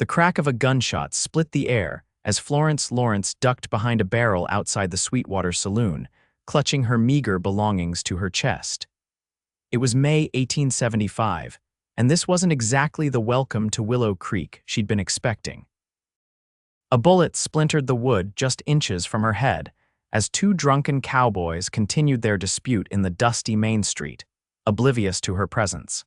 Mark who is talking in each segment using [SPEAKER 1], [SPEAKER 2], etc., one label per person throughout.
[SPEAKER 1] The crack of a gunshot split the air as Florence Lawrence ducked behind a barrel outside the Sweetwater Saloon, clutching her meager belongings to her chest. It was May 1875, and this wasn't exactly the welcome to Willow Creek she'd been expecting. A bullet splintered the wood just inches from her head as two drunken cowboys continued their dispute in the dusty Main Street, oblivious to her presence.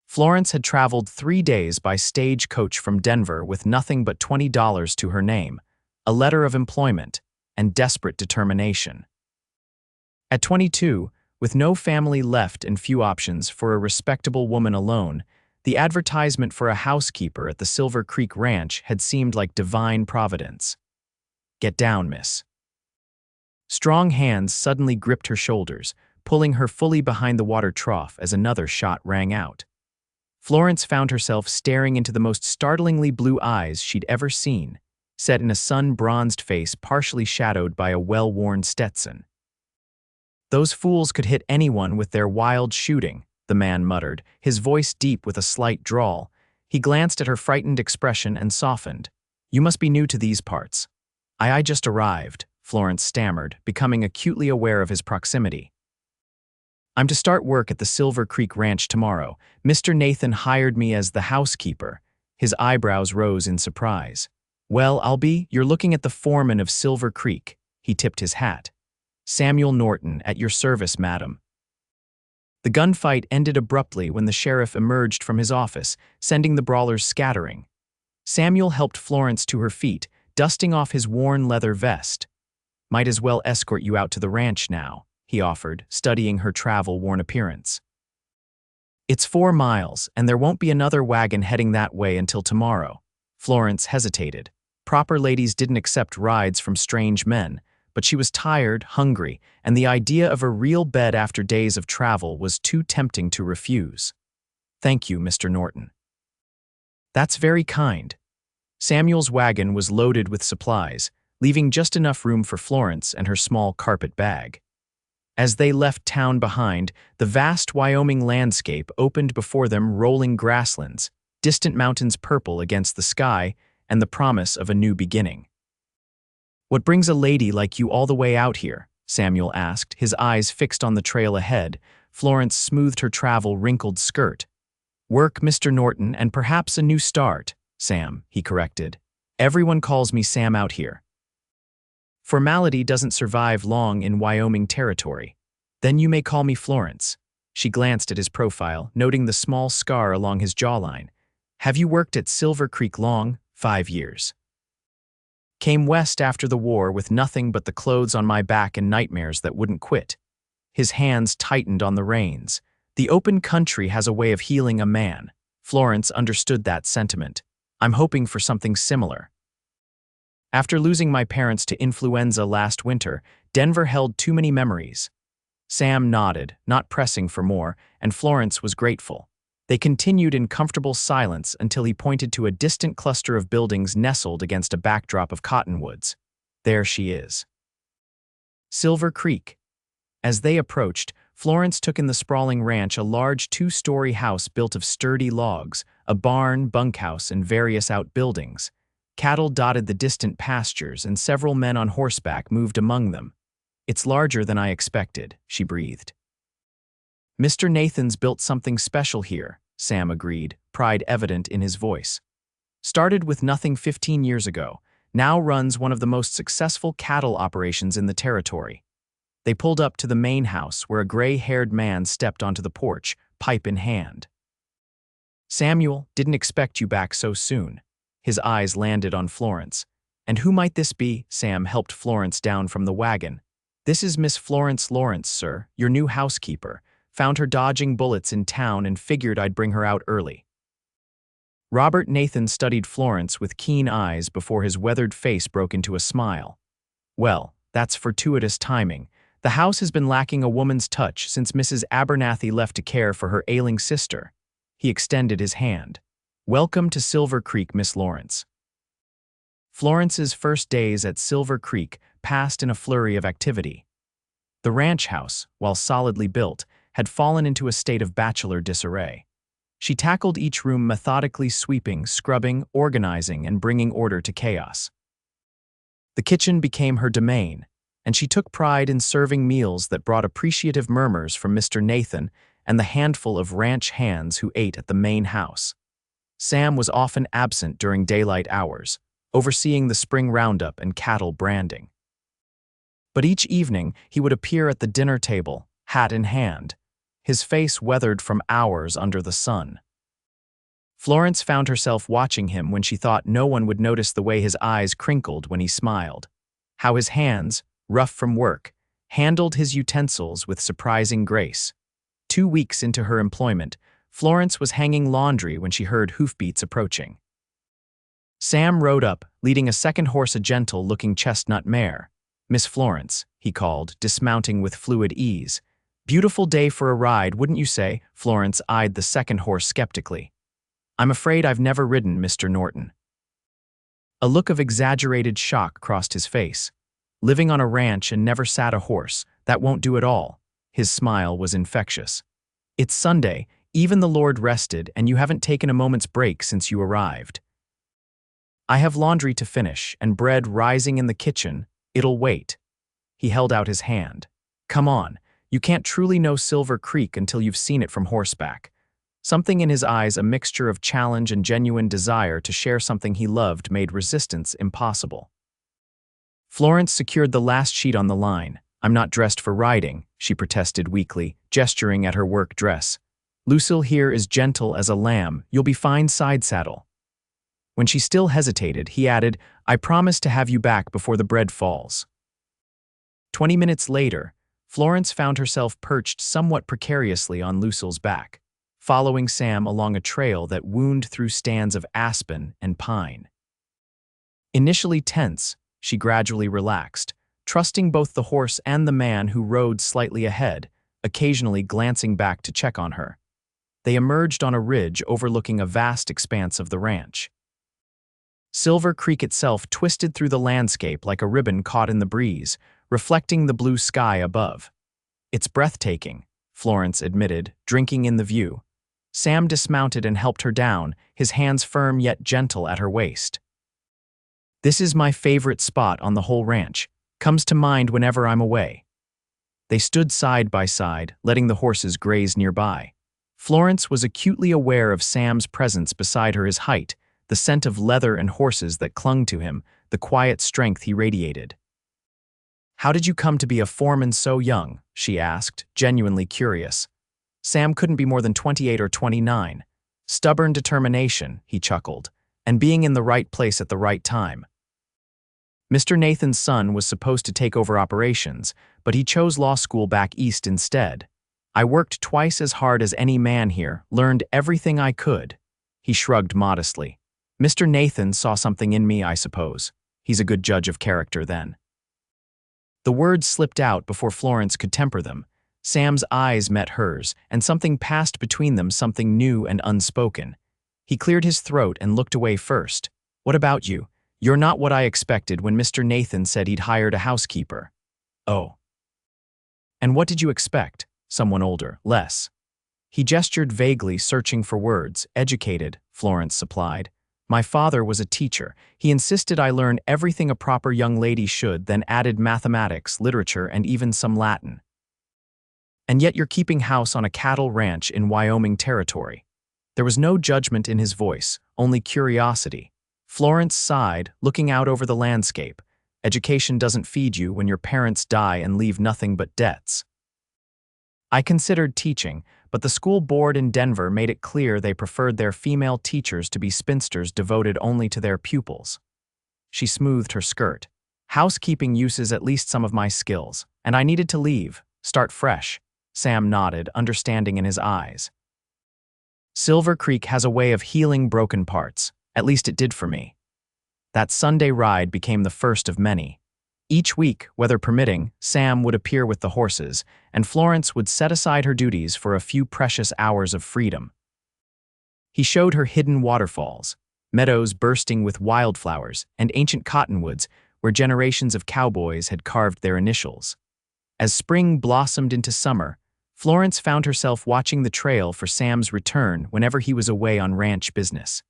[SPEAKER 1] Florence had traveled 3 days by stagecoach from Denver with nothing but $20 to her name, a letter of employment, and desperate determination. At 22, with no family left and few options for a respectable woman alone, the advertisement for a housekeeper at the Silver Creek Ranch had seemed like divine providence. "Get down, miss." Strong hands suddenly gripped her shoulders, pulling her fully behind the water trough as another shot rang out. Florence found herself staring into the most startlingly blue eyes she'd ever seen, set in a sun-bronzed face partially shadowed by a well-worn Stetson. "Those fools could hit anyone with their wild shooting," the man muttered, his voice deep with a slight drawl. He glanced at her frightened expression and softened. "You must be new to these parts." I just arrived," Florence stammered, becoming acutely aware of his proximity. "I'm to start work at the Silver Creek Ranch tomorrow. Mr. Nathan hired me as the housekeeper." His eyebrows rose in surprise. "Well, you're looking at the foreman of Silver Creek." He tipped his hat. "Samuel Norton, at your service, madam." The gunfight ended abruptly when the sheriff emerged from his office, sending the brawlers scattering. Samuel helped Florence to her feet, dusting off his worn leather vest. "Might as well escort you out to the ranch now," he offered, studying her travel-worn appearance. "It's 4 miles, and there won't be another wagon heading that way until tomorrow." Florence hesitated. Proper ladies didn't accept rides from strange men, but she was tired, hungry, and the idea of a real bed after days of travel was too tempting to refuse. "Thank you, Mr. Norton." "That's very kind." Samuel's wagon was loaded with supplies, leaving just enough room for Florence and her small carpet bag. As they left town behind, the vast Wyoming landscape opened before them, rolling grasslands, distant mountains purple against the sky, and the promise of a new beginning. "What brings a lady like you all the way out here?" Samuel asked, his eyes fixed on the trail ahead. Florence smoothed her travel-wrinkled skirt. "Work, Mr. Norton, and perhaps a new start." "Sam," he corrected. "Everyone calls me Sam out here." "Formality doesn't survive long in Wyoming territory." "Then you may call me Florence." She glanced at his profile, noting the small scar along his jawline. "Have you worked at Silver Creek long?" "5 years. Came west after the war with nothing but the clothes on my back and nightmares that wouldn't quit." His hands tightened on the reins. The open country has a way of healing a man. Florence understood that sentiment. "I'm hoping for something similar. After losing my parents to influenza last winter, Denver held too many memories." Sam nodded, not pressing for more, and Florence was grateful. They continued in comfortable silence until he pointed to a distant cluster of buildings nestled against a backdrop of cottonwoods. "There she is." Silver Creek. As they approached, Florence took in the sprawling ranch, a large 2-story house built of sturdy logs, a barn, bunkhouse, and various outbuildings. Cattle dotted the distant pastures, and several men on horseback moved among them. "It's larger than I expected," she breathed. "Mr. Nathan's built something special here," Sam agreed, pride evident in his voice. "Started with nothing 15 years ago, now runs one of the most successful cattle operations in the territory." They pulled up to the main house where a gray-haired man stepped onto the porch, pipe in hand. "Samuel, didn't expect you back so soon." His eyes landed on Florence. "And who might this be?" Sam helped Florence down from the wagon. "This is Miss Florence Lawrence, sir, your new housekeeper. Found her dodging bullets in town and figured I'd bring her out early." Robert Nathan studied Florence with keen eyes before his weathered face broke into a smile. "Well, that's fortuitous timing. The house has been lacking a woman's touch since Mrs. Abernathy left to care for her ailing sister." He extended his hand. "Welcome to Silver Creek, Miss Lawrence." Florence's first days at Silver Creek passed in a flurry of activity. The ranch house, while solidly built, had fallen into a state of bachelor disarray. She tackled each room methodically, sweeping, scrubbing, organizing, and bringing order to chaos. The kitchen became her domain, and she took pride in serving meals that brought appreciative murmurs from Mr. Nathan and the handful of ranch hands who ate at the main house. Sam was often absent during daylight hours, overseeing the spring roundup and cattle branding. But each evening he would appear at the dinner table, hat in hand, his face weathered from hours under the sun. Florence found herself watching him when she thought no one would notice the way his eyes crinkled when he smiled, how his hands, rough from work, handled his utensils with surprising grace. 2 weeks into her employment, Florence was hanging laundry when she heard hoofbeats approaching. Sam rode up, leading a second horse, a gentle-looking chestnut mare. "Miss Florence," he called, dismounting with fluid ease. "Beautiful day for a ride, wouldn't you say?" Florence eyed the second horse skeptically. "I'm afraid I've never ridden, Mr. Norton." A look of exaggerated shock crossed his face. "Living on a ranch and never sat a horse, that won't do at all." His smile was infectious. "It's Sunday, even the Lord rested, and you haven't taken a moment's break since you arrived." "I have laundry to finish and bread rising in the kitchen. It'll wait." He held out his hand. "Come on, you can't truly know Silver Creek until you've seen it from horseback." Something in his eyes, a mixture of challenge and genuine desire to share something he loved, made resistance impossible. Florence secured the last sheet on the line. "I'm not dressed for riding," she protested weakly, gesturing at her work dress. "Lucille here is gentle as a lamb. You'll be fine side saddle." When she still hesitated, he added, "I promise to have you back before the bread falls." 20 minutes later, Florence found herself perched somewhat precariously on Lucille's back, following Sam along a trail that wound through stands of aspen and pine. Initially tense, she gradually relaxed, trusting both the horse and the man who rode slightly ahead, occasionally glancing back to check on her. They emerged on a ridge overlooking a vast expanse of the ranch. Silver Creek itself twisted through the landscape like a ribbon caught in the breeze, reflecting the blue sky above. "It's breathtaking," Florence admitted, drinking in the view. Sam dismounted and helped her down, his hands firm yet gentle at her waist. "This is my favorite spot on the whole ranch. Comes to mind whenever I'm away." They stood side by side, letting the horses graze nearby. Florence was acutely aware of Sam's presence beside her, his height, the scent of leather and horses that clung to him, the quiet strength he radiated. "How did you come to be a foreman so young?" she asked, genuinely curious. Sam couldn't be more than 28 or 29. "Stubborn determination," he chuckled, "and being in the right place at the right time." Mr. Nathan's son was supposed to take over operations, but he chose law school back east instead. "I worked twice as hard as any man here, learned everything I could." He shrugged modestly. "Mr. Nathan saw something in me, I suppose. He's a good judge of character then." The words slipped out before Florence could temper them. Sam's eyes met hers, and something passed between them, something new and unspoken. He cleared his throat and looked away first. "What about you? You're not what I expected when Mr. Nathan said he'd hired a housekeeper." "Oh. And what did you expect? Someone older, less?" He gestured vaguely, searching for words. "Educated," Florence supplied. "My father was a teacher. He insisted I learn everything a proper young lady should, then added mathematics, literature, and even some Latin." "And yet you're keeping house on a cattle ranch in Wyoming territory." There was no judgment in his voice, only curiosity. Florence sighed, looking out over the landscape. "Education doesn't feed you when your parents die and leave nothing but debts." "I considered teaching, but the school board in Denver made it clear they preferred their female teachers to be spinsters devoted only to their pupils." She smoothed her skirt. "Housekeeping uses at least some of my skills, and I needed to leave, start fresh." Sam nodded, understanding in his eyes. "Silver Creek has a way of healing broken parts. At least it did for me." That Sunday ride became the first of many. Each week, weather permitting, Sam would appear with the horses, and Florence would set aside her duties for a few precious hours of freedom. He showed her hidden waterfalls, meadows bursting with wildflowers, and ancient cottonwoods where generations of cowboys had carved their initials. As spring blossomed into summer, Florence found herself watching the trail for Sam's return whenever he was away on ranch business.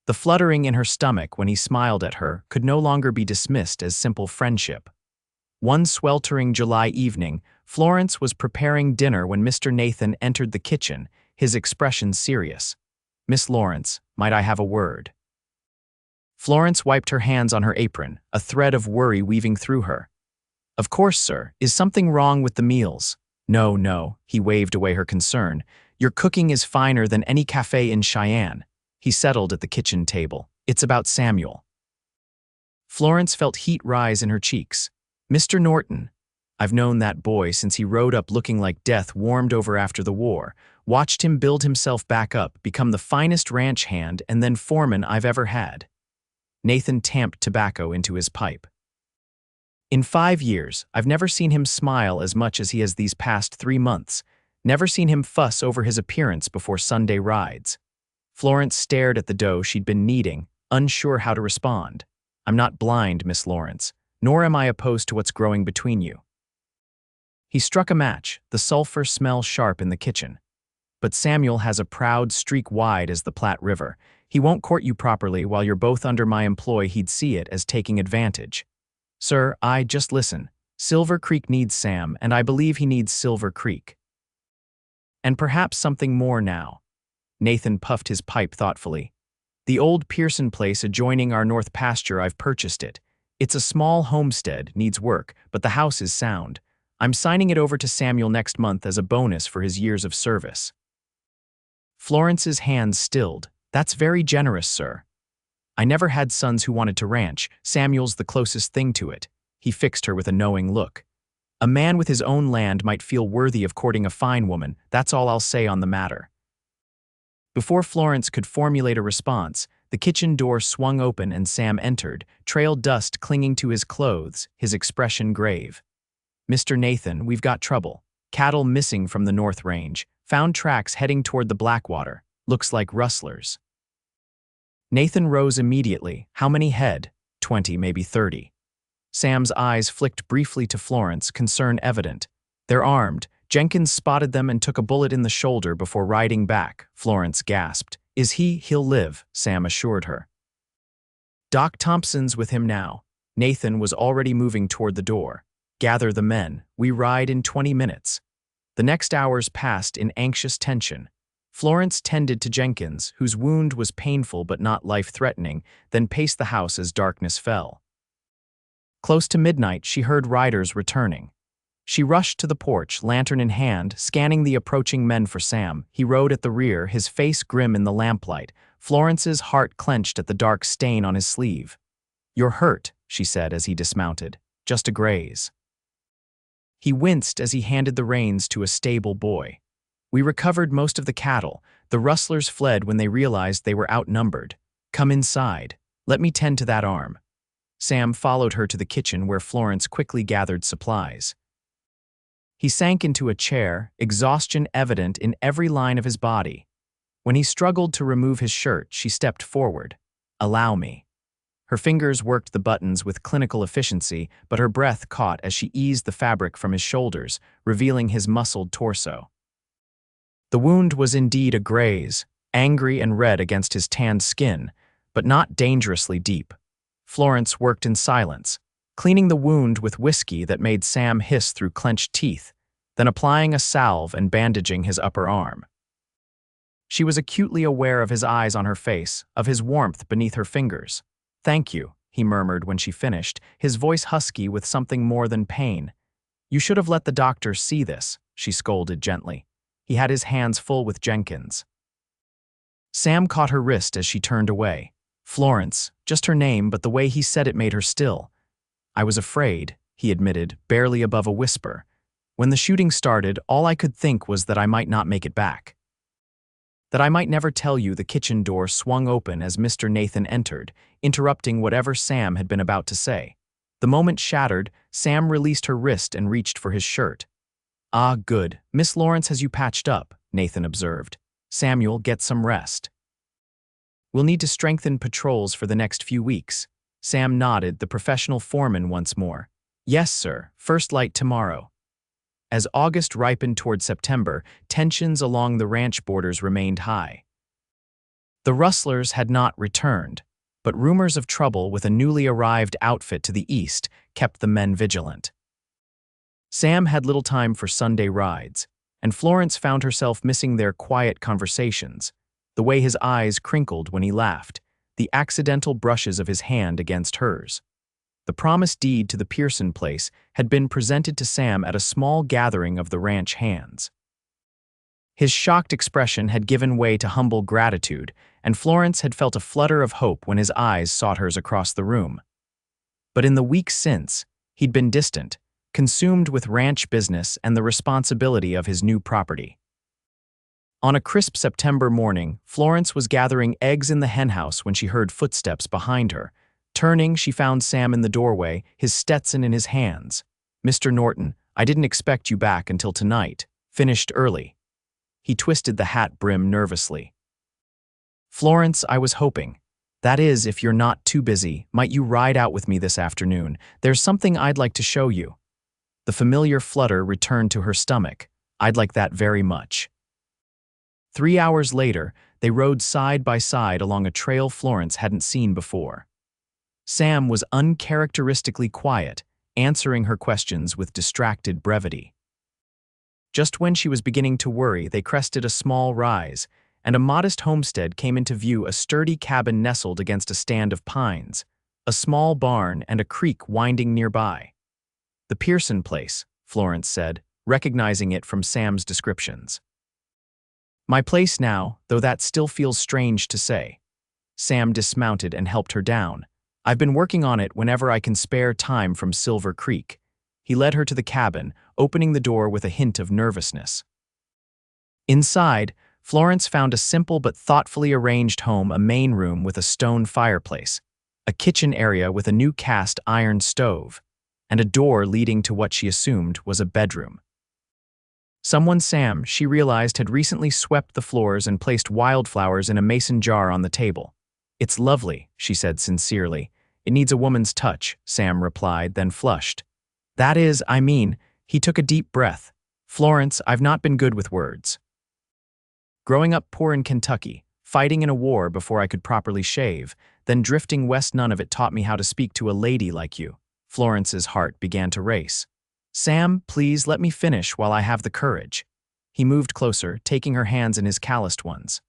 [SPEAKER 1] The fluttering in her stomach when he smiled at her could no longer be dismissed as simple friendship. One sweltering July evening, Florence was preparing dinner when Mr. Nathan entered the kitchen, his expression serious. "Miss Lawrence, might I have a word?" Florence wiped her hands on her apron, a thread of worry weaving through her. "Of course, sir. Is something wrong with the meals?" "No, no," he waved away her concern. "Your cooking is finer than any cafe in Cheyenne." He settled at the kitchen table. "It's about Samuel." Florence felt heat rise in her cheeks. "Mr. Norton. I've known that boy since he rode up looking like death warmed over after the war, watched him build himself back up, become the finest ranch hand and then foreman I've ever had." Nathan tamped tobacco into his pipe. "In 5 years, I've never seen him smile as much as he has these past 3 months, never seen him fuss over his appearance before Sunday rides." Florence stared at the dough she'd been kneading, unsure how to respond. "I'm not blind, Miss Lawrence, nor am I opposed to what's growing between you." He struck a match, the sulfur smell sharp in the kitchen. "But Samuel has a proud streak wide as the Platte River. He won't court you properly while you're both under my employ. He'd see it as taking advantage." "Sir, just listen. Silver Creek needs Sam, and I believe he needs Silver Creek. And perhaps something more now." Nathan puffed his pipe thoughtfully. "The old Pearson place adjoining our north pasture, I've purchased it. It's a small homestead, needs work, but the house is sound. I'm signing it over to Samuel next month as a bonus for his years of service." Florence's hands stilled. "That's very generous, sir. I never had sons who wanted to ranch. Samuel's the closest thing to it." He fixed her with a knowing look. "A man with his own land might feel worthy of courting a fine woman. That's all I'll say on the matter." Before Florence could formulate a response, the kitchen door swung open and Sam entered, trail dust clinging to his clothes, his expression grave. "Mr. Nathan, we've got trouble. Cattle missing from the North Range. Found tracks heading toward the Blackwater. Looks like rustlers." Nathan rose immediately. "How many head?" 20, maybe 30. Sam's eyes flicked briefly to Florence, concern evident. "They're armed. Jenkins spotted them and took a bullet in the shoulder before riding back," Florence gasped. He'll live," Sam assured her. "Doc Thompson's with him now." Nathan was already moving toward the door. "Gather the men. We ride in 20 minutes." The next hours passed in anxious tension. Florence tended to Jenkins, whose wound was painful but not life-threatening, then paced the house as darkness fell. Close to midnight, she heard riders returning. She rushed to the porch, lantern in hand, scanning the approaching men for Sam. He rode at the rear, his face grim in the lamplight. Florence's heart clenched at the dark stain on his sleeve. "You're hurt," she said as he dismounted. "Just a graze." He winced as he handed the reins to a stable boy. "We recovered most of the cattle. The rustlers fled when they realized they were outnumbered. Come inside. Let me tend to that arm." Sam followed her to the kitchen where Florence quickly gathered supplies. He sank into a chair, exhaustion evident in every line of his body. When he struggled to remove his shirt, she stepped forward. "Allow me." Her fingers worked the buttons with clinical efficiency, but her breath caught as she eased the fabric from his shoulders, revealing his muscled torso. The wound was indeed a graze, angry and red against his tanned skin, but not dangerously deep. Florence worked in silence, cleaning the wound with whiskey that made Sam hiss through clenched teeth, then applying a salve and bandaging his upper arm. She was acutely aware of his eyes on her face, of his warmth beneath her fingers. "Thank you," he murmured when she finished, his voice husky with something more than pain. "You should have let the doctor see this," she scolded gently. He had his hands full with Jenkins. Sam caught her wrist as she turned away. Florence, just her name, but the way he said it made her still. "I was afraid," he admitted, barely above a whisper. "When the shooting started, all I could think was that I might not make it back. That I might never tell you." The kitchen door swung open as Mr. Nathan entered, interrupting whatever Sam had been about to say. The moment shattered, Sam released her wrist and reached for his shirt. "Ah, good. Miss Lawrence has you patched up," Nathan observed. "Samuel, get some rest. We'll need to strengthen patrols for the next few weeks." Sam nodded, the professional foreman once more. "Yes, sir. First light tomorrow." As August ripened toward September, tensions along the ranch borders remained high. The rustlers had not returned, but rumors of trouble with a newly arrived outfit to the east kept the men vigilant. Sam had little time for Sunday rides, and Florence found herself missing their quiet conversations, the way his eyes crinkled when he laughed, the accidental brushes of his hand against hers. The promised deed to the Pearson place had been presented to Sam at a small gathering of the ranch hands. His shocked expression had given way to humble gratitude, and Florence had felt a flutter of hope when his eyes sought hers across the room. But in the weeks since, he'd been distant, consumed with ranch business and the responsibility of his new property. On a crisp September morning, Florence was gathering eggs in the henhouse when she heard footsteps behind her. Turning, she found Sam in the doorway, his Stetson in his hands. "Mr. Norton, I didn't expect you back until tonight. Finished early." He twisted the hat brim nervously. "Florence, I was hoping. That is, if you're not too busy, might you ride out with me this afternoon? There's something I'd like to show you." The familiar flutter returned to her stomach. "I'd like that very much." 3 hours later, they rode side by side along a trail Florence hadn't seen before. Sam was uncharacteristically quiet, answering her questions with distracted brevity. Just when she was beginning to worry, they crested a small rise, and a modest homestead came into view, a sturdy cabin nestled against a stand of pines, a small barn and a creek winding nearby. "The Pearson place," Florence said, recognizing it from Sam's descriptions. "My place now, though that still feels strange to say." Sam dismounted and helped her down. "I've been working on it whenever I can spare time from Silver Creek." He led her to the cabin, opening the door with a hint of nervousness. Inside, Florence found a simple but thoughtfully arranged home, a main room with a stone fireplace, a kitchen area with a new cast iron stove, and a door leading to what she assumed was a bedroom. Someone Sam, she realized, had recently swept the floors and placed wildflowers in a mason jar on the table. "It's lovely," she said sincerely. "It needs a woman's touch," Sam replied, then flushed. "That is, I mean," he took a deep breath. "Florence, I've not been good with words. Growing up poor in Kentucky, fighting in a war before I could properly shave, then drifting west, none of it taught me how to speak to a lady like you." Florence's heart began to race. "Sam, please let me finish while I have the courage." He moved closer, taking her hands in his calloused ones.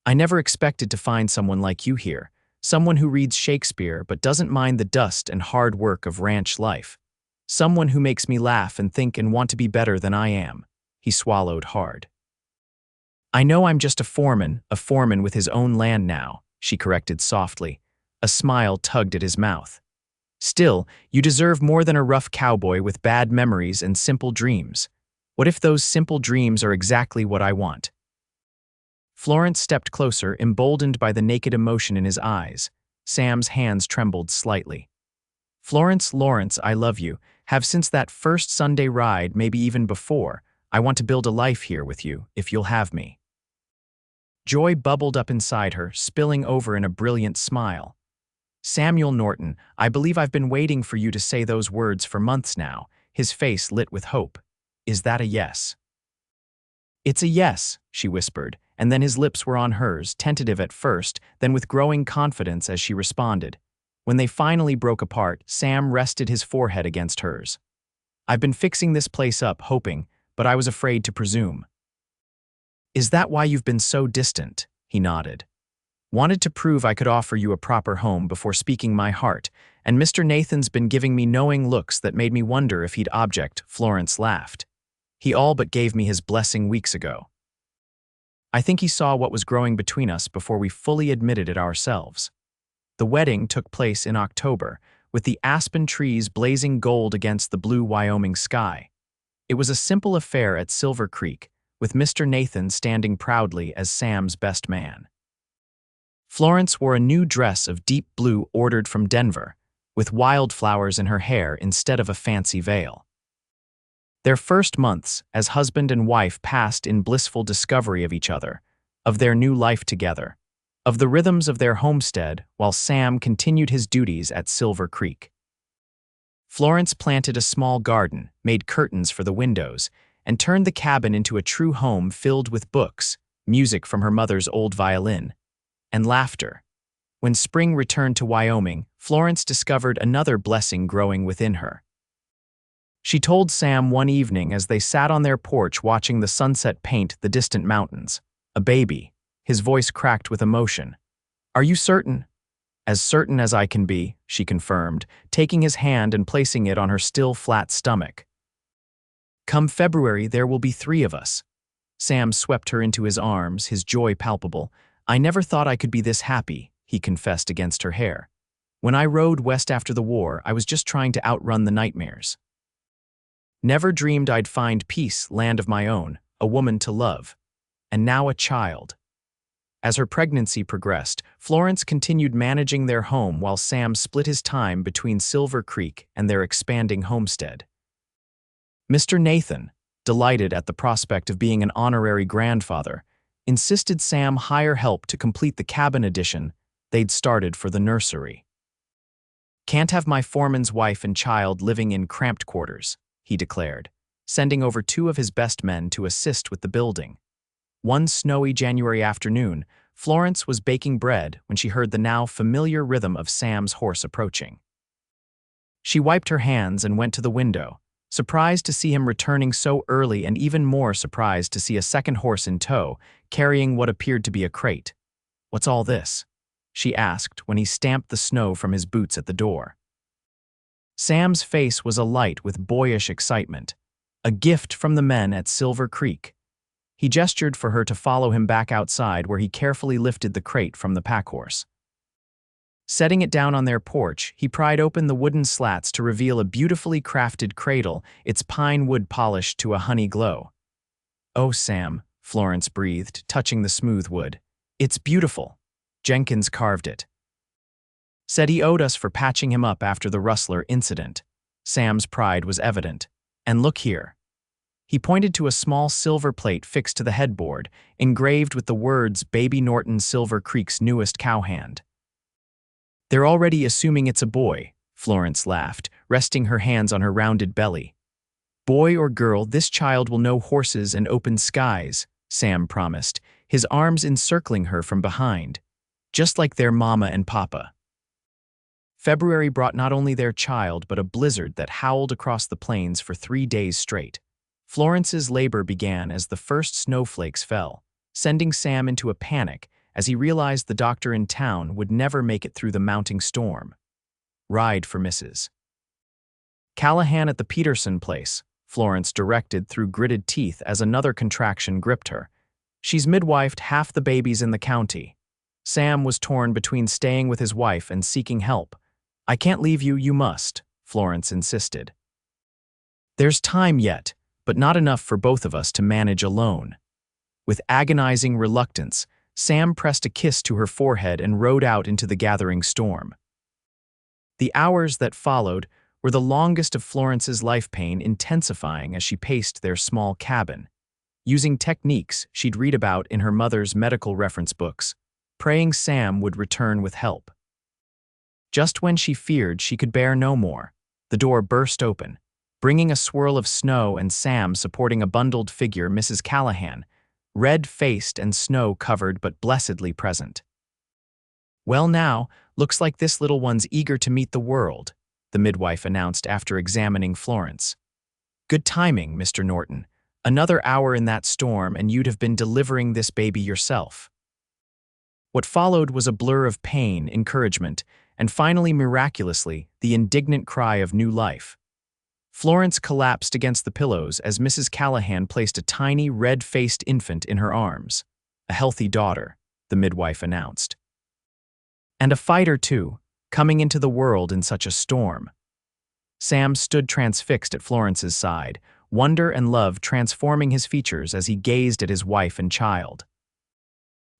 [SPEAKER 1] "I never expected to find someone like you here, someone who reads Shakespeare but doesn't mind the dust and hard work of ranch life. Someone who makes me laugh and think and want to be better than I am." He swallowed hard. "I know I'm just a foreman with his own land now," she corrected softly. A smile tugged at his mouth. "Still, you deserve more than a rough cowboy with bad memories and simple dreams. What if those simple dreams are exactly what I want?" Florence stepped closer, emboldened by the naked emotion in his eyes. Sam's hands trembled slightly. "Florence Lawrence, I love you. Have since that first Sunday ride, maybe even before. I want to build a life here with you, if you'll have me." Joy bubbled up inside her, spilling over in a brilliant smile. "Samuel Norton, I believe I've been waiting for you to say those words for months now." His face lit with hope. "Is that a yes?" "It's a yes," she whispered, and then his lips were on hers, tentative at first, then with growing confidence as she responded. When they finally broke apart, Sam rested his forehead against hers. "I've been fixing this place up, hoping, but I was afraid to presume." "Is that why you've been so distant?" He nodded. "Wanted to prove I could offer you a proper home before speaking my heart, and Mr. Nathan's been giving me knowing looks that made me wonder if he'd object." Florence laughed. "He all but gave me his blessing weeks ago. I think he saw what was growing between us before we fully admitted it ourselves." The wedding took place in October, with the aspen trees blazing gold against the blue Wyoming sky. It was a simple affair at Silver Creek, with Mr. Nathan standing proudly as Sam's best man. Florence wore a new dress of deep blue ordered from Denver, with wildflowers in her hair instead of a fancy veil. Their first months as husband and wife passed in blissful discovery of each other, of their new life together, of the rhythms of their homestead while Sam continued his duties at Silver Creek. Florence planted a small garden, made curtains for the windows, and turned the cabin into a true home filled with books, music from her mother's old violin, and laughter. When spring returned to Wyoming, Florence discovered another blessing growing within her. She told Sam one evening as they sat on their porch watching the sunset paint the distant mountains. A baby. His voice cracked with emotion. "Are you certain?" "As certain as I can be," she confirmed, taking his hand and placing it on her still flat stomach. "Come February, there will be 3 of us." Sam swept her into his arms, his joy palpable. "I never thought I could be this happy," he confessed against her hair. "When I rode west after the war, I was just trying to outrun the nightmares. Never dreamed I'd find peace, land of my own, a woman to love. And now a child." As her pregnancy progressed, Florence continued managing their home while Sam split his time between Silver Creek and their expanding homestead. Mr. Nathan, delighted at the prospect of being an honorary grandfather, insisted Sam hire help to complete the cabin addition they'd started for the nursery. "Can't have my foreman's wife and child living in cramped quarters," he declared, sending over 2 of his best men to assist with the building. One snowy January afternoon, Florence was baking bread when she heard the now familiar rhythm of Sam's horse approaching. She wiped her hands and went to the window, surprised to see him returning so early and even more surprised to see a second horse in tow, carrying what appeared to be a crate. "What's all this?" she asked when he stamped the snow from his boots at the door. Sam's face was alight with boyish excitement. A gift from the men at Silver Creek. He gestured for her to follow him back outside where he carefully lifted the crate from the packhorse. Setting it down on their porch, he pried open the wooden slats to reveal a beautifully crafted cradle, its pine wood polished to a honey glow. "Oh, Sam," Florence breathed, touching the smooth wood. "It's beautiful. Jenkins carved it. Said he owed us for patching him up after the Rustler incident." Sam's pride was evident. "And look here." He pointed to a small silver plate fixed to the headboard, engraved with the words "Baby Norton, Silver Creek's newest cowhand." "They're already assuming it's a boy," Florence laughed, resting her hands on her rounded belly. "Boy or girl, this child will know horses and open skies," Sam promised, his arms encircling her from behind, "just like their mama and papa." February brought not only their child but a blizzard that howled across the plains for 3 days straight. Florence's labor began as the first snowflakes fell, sending Sam into a panic as he realized the doctor in town would never make it through the mounting storm. "Ride for Mrs. Callahan at the Peterson place," Florence directed through gritted teeth as another contraction gripped her. "She's midwifed half the babies in the county." Sam was torn between staying with his wife and seeking help. "I can't leave you, you must," Florence insisted. "There's time yet, but not enough for both of us to manage alone." With agonizing reluctance, Sam pressed a kiss to her forehead and rode out into the gathering storm. The hours that followed were the longest of Florence's life pain, intensifying as she paced their small cabin. Using techniques she'd read about in her mother's medical reference books, praying Sam would return with help. Just when she feared she could bear no more, the door burst open, bringing a swirl of snow and Sam supporting a bundled figure, Mrs. Callahan, red-faced and snow-covered but blessedly present. "Well now, looks like this little one's eager to meet the world," the midwife announced after examining Florence. "Good timing, Mr. Norton. Another hour in that storm and you'd have been delivering this baby yourself." What followed was a blur of pain, encouragement, and finally, miraculously, the indignant cry of new life. Florence collapsed against the pillows as Mrs. Callahan placed a tiny, red-faced infant in her arms. "A healthy daughter," the midwife announced. "And a fighter, too, coming into the world in such a storm." Sam stood transfixed at Florence's side, wonder and love transforming his features as he gazed at his wife and child.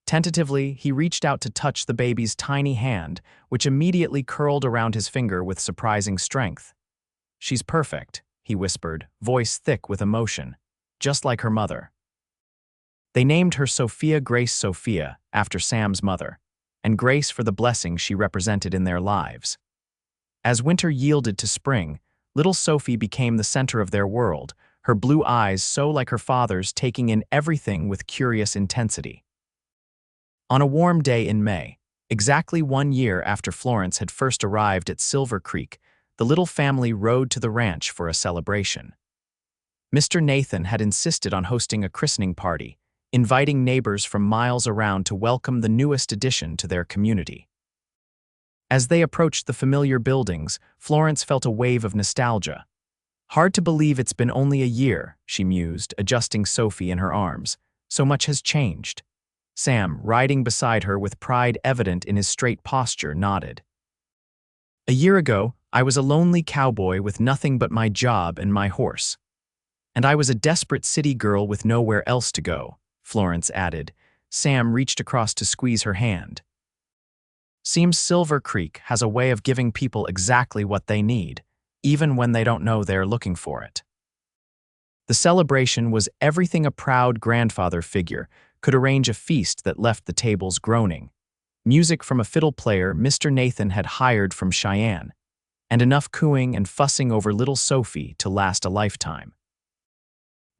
[SPEAKER 1] Tentatively, he reached out to touch the baby's tiny hand, which immediately curled around his finger with surprising strength. "She's perfect," he whispered, voice thick with emotion, "just like her mother." They named her Sophia Grace Sophia, after Sam's mother, and Grace for the blessing she represented in their lives. As winter yielded to spring, Little Sophie became the center of their world, her blue eyes so like her father's, taking in everything with curious intensity. On a warm day in May, exactly 1 year after Florence had first arrived at Silver Creek, the little family rode to the ranch for a celebration. Mr. Nathan had insisted on hosting a christening party, inviting neighbors from miles around to welcome the newest addition to their community. As they approached the familiar buildings, Florence felt a wave of nostalgia. "Hard to believe it's been only a year," she mused, adjusting Sophie in her arms. "So much has changed." Sam, riding beside her with pride evident in his straight posture, nodded. "A year ago, I was a lonely cowboy with nothing but my job and my horse. And I was a desperate city girl with nowhere else to go," Florence added. Sam reached across to squeeze her hand. "Seems Silver Creek has a way of giving people exactly what they need, even when they don't know they're looking for it." The celebration was everything a proud grandfather figure could arrange, a feast that left the tables groaning. Music from a fiddle player Mr. Nathan had hired from Cheyenne, and enough cooing and fussing over little Sophie to last a lifetime.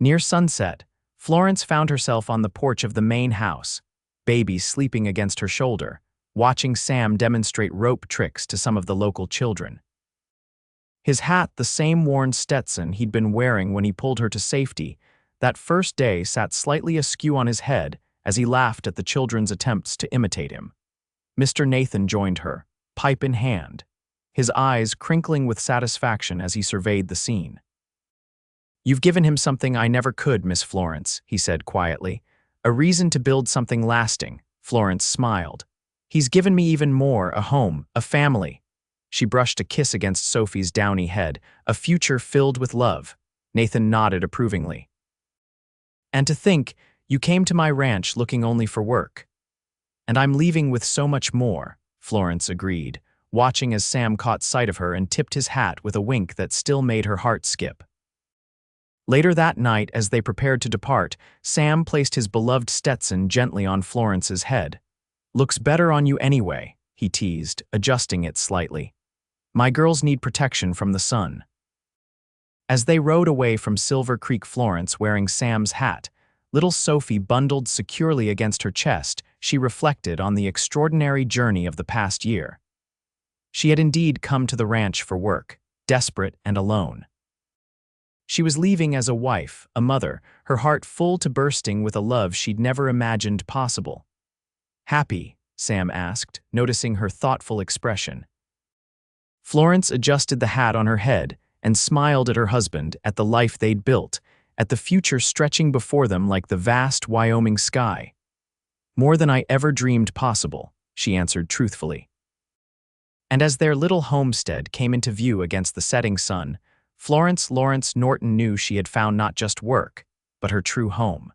[SPEAKER 1] Near sunset, Florence found herself on the porch of the main house, baby sleeping against her shoulder, watching Sam demonstrate rope tricks to some of the local children. His hat the same worn Stetson he'd been wearing when he pulled her to safety, that first day sat slightly askew on his head as he laughed at the children's attempts to imitate him. Mr. Nathan joined her, pipe in hand, his eyes crinkling with satisfaction as he surveyed the scene. "You've given him something I never could, Miss Florence," he said quietly. "A reason to build something lasting." Florence smiled. "He's given me even more, a home, a family." She brushed a kiss against Sophie's downy head, "a future filled with love." Nathan nodded approvingly. "And to think, you came to my ranch looking only for work." "And I'm leaving with so much more," Florence agreed, watching as Sam caught sight of her and tipped his hat with a wink that still made her heart skip. Later that night, as they prepared to depart, Sam placed his beloved Stetson gently on Florence's head. "Looks better on you anyway," he teased, adjusting it slightly. "My girls need protection from the sun." As they rode away from Silver Creek, Florence wearing Sam's hat, little Sophie bundled securely against her chest, she reflected on the extraordinary journey of the past year. She had indeed come to the ranch for work, desperate and alone. She was leaving as a wife, a mother, her heart full to bursting with a love she'd never imagined possible. "Happy?" Sam asked, noticing her thoughtful expression. Florence adjusted the hat on her head and smiled at her husband, at the life they'd built, at the future stretching before them like the vast Wyoming sky. "More than I ever dreamed possible," she answered truthfully. And as their little homestead came into view against the setting sun, Florence Lawrence Norton knew she had found not just work, but her true home.